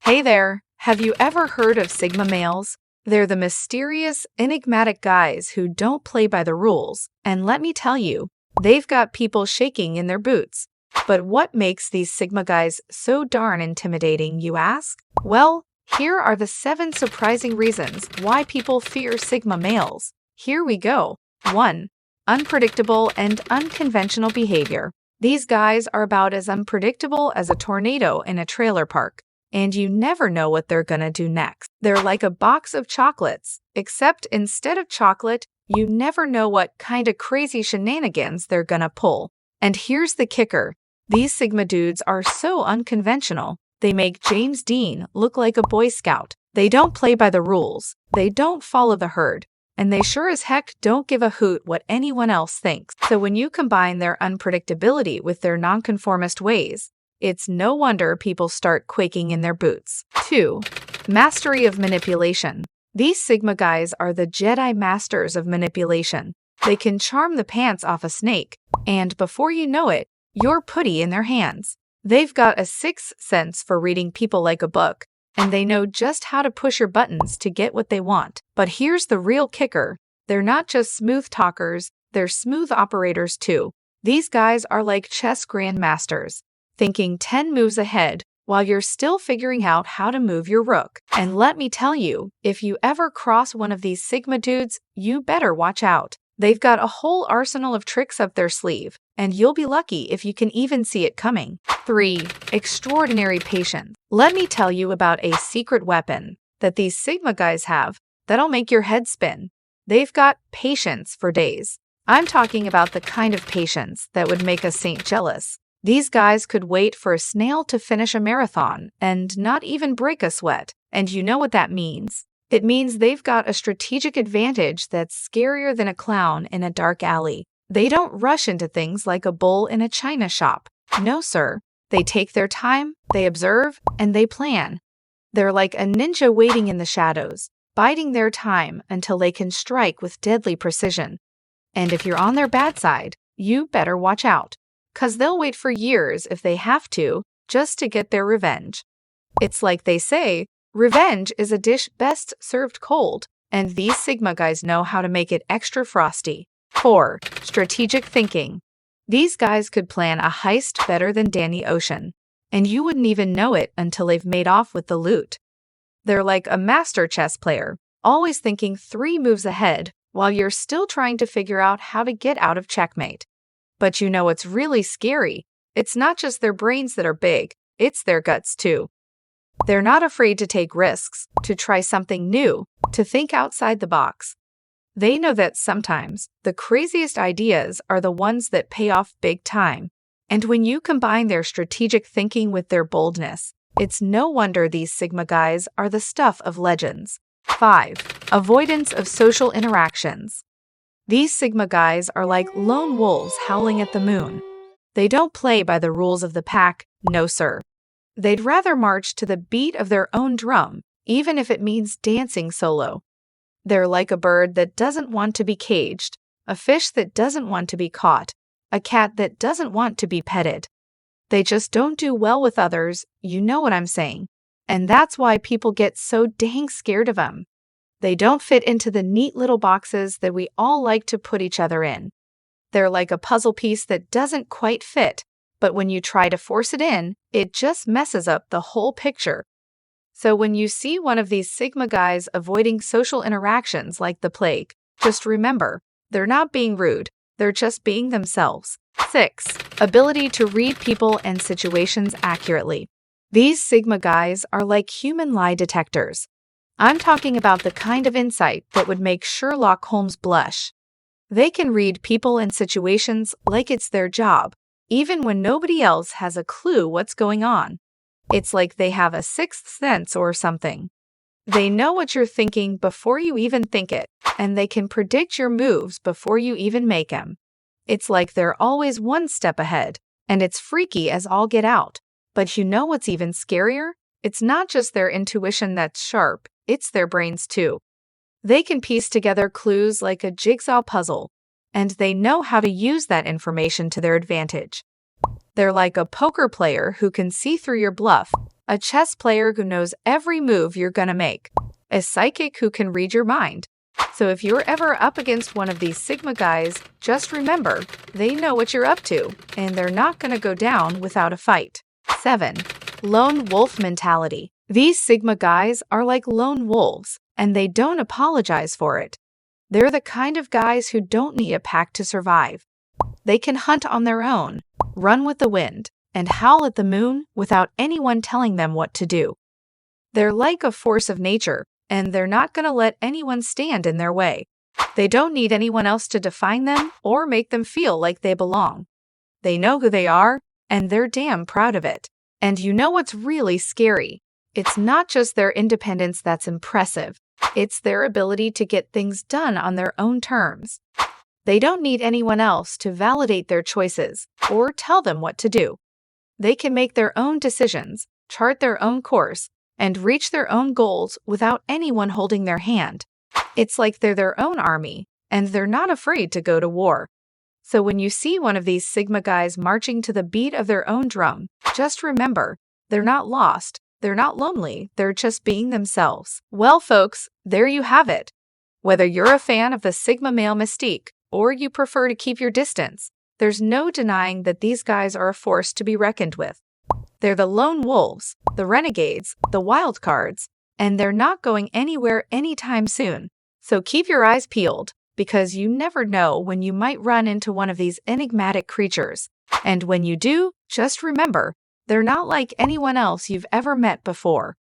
Hey there, have you ever heard of Sigma males? They're the mysterious, enigmatic guys who don't play by the rules, and let me tell you, they've got people shaking in their boots. But what makes these Sigma guys so darn intimidating, you ask? Well, here are the 7 surprising reasons why people fear Sigma males. Here we go. 1. Unpredictable and unconventional behavior. These guys are about as unpredictable as a tornado in a trailer park, and you never know what they're gonna do next. They're like a box of chocolates, except instead of chocolate, you never know what kind of crazy shenanigans they're gonna pull. And here's the kicker. These Sigma dudes are so unconventional, they make James Dean look like a Boy Scout. They don't play by the rules, they don't follow the herd, and they sure as heck don't give a hoot what anyone else thinks. So when you combine their unpredictability with their nonconformist ways, it's no wonder people start quaking in their boots. 2. Mastery of manipulation. These Sigma guys are the Jedi masters of manipulation. They can charm the pants off a snake, and before you know it, you're putty in their hands. They've got a sixth sense for reading people like a book, and they know just how to push your buttons to get what they want. But here's the real kicker. They're not just smooth talkers, they're smooth operators too. These guys are like chess grandmasters, thinking 10 moves ahead while you're still figuring out how to move your rook. And let me tell you, if you ever cross one of these Sigma dudes, you better watch out. They've got a whole arsenal of tricks up their sleeve, and you'll be lucky if you can even see it coming. 3. Extraordinary patience. Let me tell you about a secret weapon that these Sigma guys have that'll make your head spin. They've got patience for days. I'm talking about the kind of patience that would make a saint jealous. These guys could wait for a snail to finish a marathon and not even break a sweat. And you know what that means? It means they've got a strategic advantage that's scarier than a clown in a dark alley. They don't rush into things like a bull in a china shop. No, sir. They take their time, they observe, and they plan. They're like a ninja waiting in the shadows, biding their time until they can strike with deadly precision. And if you're on their bad side, you better watch out, 'cause they'll wait for years if they have to, just to get their revenge. It's like they say, revenge is a dish best served cold, and these Sigma guys know how to make it extra frosty. 4. Strategic thinking. These guys could plan a heist better than Danny Ocean, and you wouldn't even know it until they've made off with the loot. They're like a master chess player, always thinking 3 moves ahead while you're still trying to figure out how to get out of checkmate. But you know what's really scary? It's not just their brains that are big, it's their guts too. They're not afraid to take risks, to try something new, to think outside the box. They know that sometimes the craziest ideas are the ones that pay off big time. And when you combine their strategic thinking with their boldness, it's no wonder these Sigma guys are the stuff of legends. 5. Avoidance of social interactions. These Sigma guys are like lone wolves howling at the moon. They don't play by the rules of the pack, no sir. They'd rather march to the beat of their own drum, even if it means dancing solo. They're like a bird that doesn't want to be caged, a fish that doesn't want to be caught, a cat that doesn't want to be petted. They just don't do well with others, you know what I'm saying. And that's why people get so dang scared of them. They don't fit into the neat little boxes that we all like to put each other in. They're like a puzzle piece that doesn't quite fit, but when you try to force it in, it just messes up the whole picture. So when you see one of these Sigma guys avoiding social interactions like the plague, just remember, they're not being rude, they're just being themselves. 6. Ability to read people and situations accurately. These Sigma guys are like human lie detectors. I'm talking about the kind of insight that would make Sherlock Holmes blush. They can read people and situations like it's their job, even when nobody else has a clue what's going on. It's like they have a sixth sense or something. They know what you're thinking before you even think it, and they can predict your moves before you even make them. It's like they're always one step ahead, and it's freaky as all get out. But you know what's even scarier? It's not just their intuition that's sharp, it's their brains too. They can piece together clues like a jigsaw puzzle, and they know how to use that information to their advantage. They're like a poker player who can see through your bluff a chess player who knows every move you're gonna make, a psychic who can read your mind. So if you're ever up against one of these Sigma guys, just remember, they know what you're up to, and they're not gonna go down without a fight. 7. Lone wolf mentality. These Sigma guys are like lone wolves, and they don't apologize for it. They're the kind of guys who don't need a pack to survive. They can hunt on their own, run with the wind, and howl at the moon without anyone telling them what to do. They're like a force of nature, and they're not going to let anyone stand in their way. They don't need anyone else to define them or make them feel like they belong. They know who they are, and they're damn proud of it. And you know what's really scary? It's not just their independence that's impressive. It's their ability to get things done on their own terms. They don't need anyone else to validate their choices or tell them what to do. They can make their own decisions, chart their own course, and reach their own goals without anyone holding their hand. It's like they're their own army, and they're not afraid to go to war. So when you see one of these Sigma guys marching to the beat of their own drum, just remember, they're not lost, they're not lonely, they're just being themselves. Well, folks, there you have it. Whether you're a fan of the Sigma male mystique, or you prefer to keep your distance, there's no denying that these guys are a force to be reckoned with. They're the lone wolves, the renegades, the wild cards, and they're not going anywhere anytime soon. So keep your eyes peeled, because you never know when you might run into one of these enigmatic creatures. And when you do, just remember, they're not like anyone else you've ever met before.